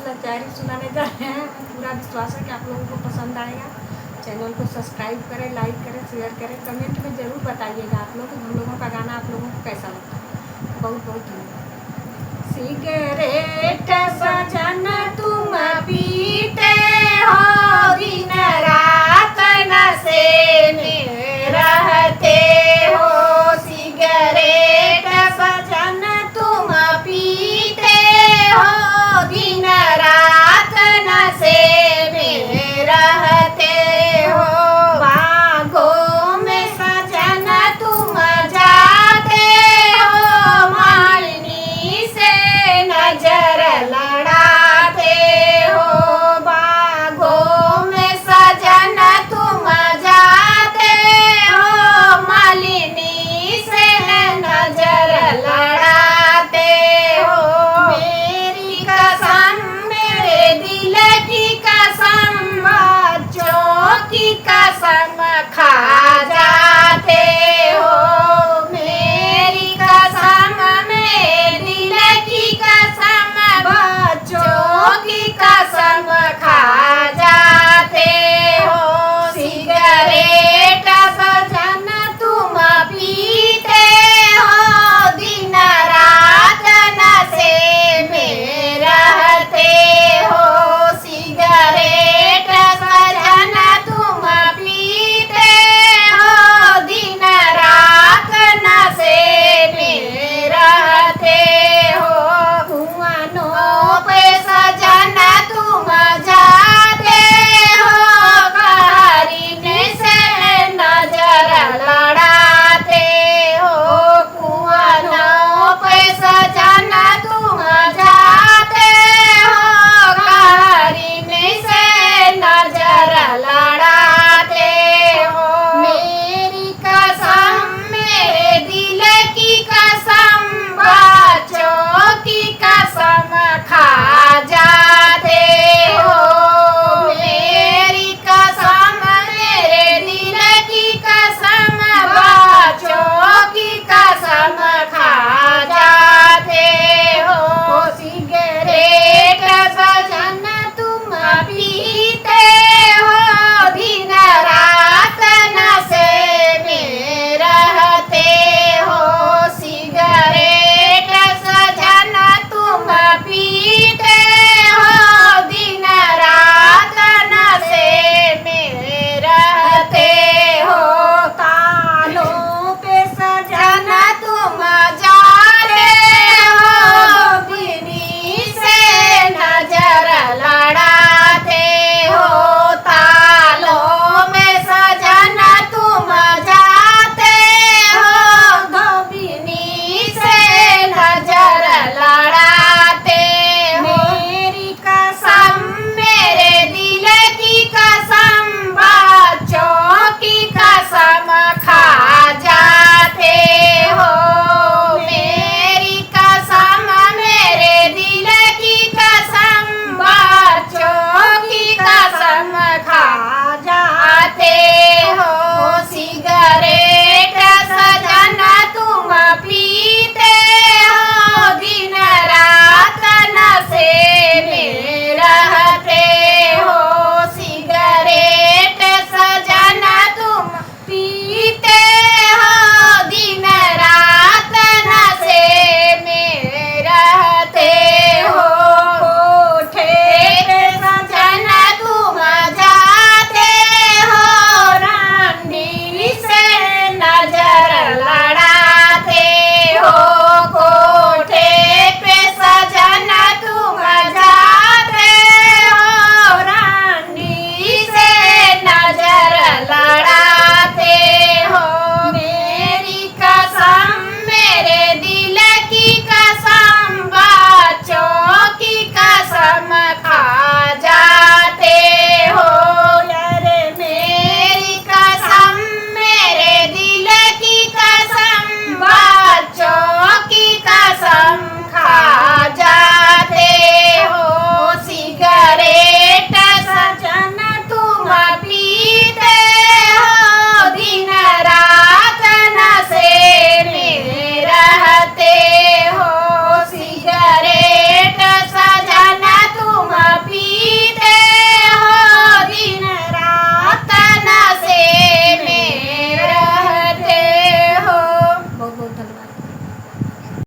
लाचारी सुनाने जा रहे हैं। पूरा विश्वास है कि आप लोगों को पसंद आएगा। चैनल को सब्सक्राइब करें, लाइक करें, शेयर करें, कमेंट में ज़रूर बताइएगा आप लोग हम लोगों का गाना आप लोगों को कैसा लगता है। बहुत बहुत धन्यवाद। सिगरेट सजन तुम पीते हो, दिन रात नशे में रहते हो। सिगरेट सजन तुम पीते हो, दिन रात नशे में रहते हो। बागों में सजन तुम जाते हो, मालिनी से नजर लड़ाते हो। बागों में सजन तुम जाते हो, मालिनी से नजर लड़ाते हो। मेरी कसम, मेरे दिल की कसम, बच्चों की कसम खा जाते हो। मेरी कसम, मेरे दिल की कसम, बच्चों की कसम खा जाते हो। सिगरेट सजन तुम पीते हो, दिन रात नशे में रहते हो। सिगरेट सजन तुम पीते हो, दिन रात नशे में रहते हो। कुआनों पे सजन तुम जाते हो, कहारिन से नजर लड़ाते हो। कुआनों पे सजन तुम जाते हो, कहारिन से नजर लड़ाते हो। मेरी कसम, मेरे दिल की कसम, बच्चों की कसम खा जाते हो। मेरी कसम, मेरे दिल की कसम, बच्चों की कसम खा जाते हो। सिगरेट सजन तुम पीते हो, दिन रात नशे में रहते हो। सिगरेट सजन तुम पीते हो, दिन रात नशे में रहते हो। तालों पे सजन तुम जाते हो, बिनी से नजर लड़ाते हो। तालों में सजन तुम जाते हो, धोबिनी से नजर लड़ाते हो। मेरी कसम, मेरे दिल की कसम, बच्चों की कसम खा जाते हो। मेरी कसम, मेरे दिल की कसम, बच्चों की कसम खा जाते हो। सिगरेट सजन तुम पीते हो, दिन रात नशे में रहते हो। सिगरेट सजन तुम पीते हो, दिन रात नशे में रहते हो। कोठे पे सजन तुम जाते हो, रंडी से नजर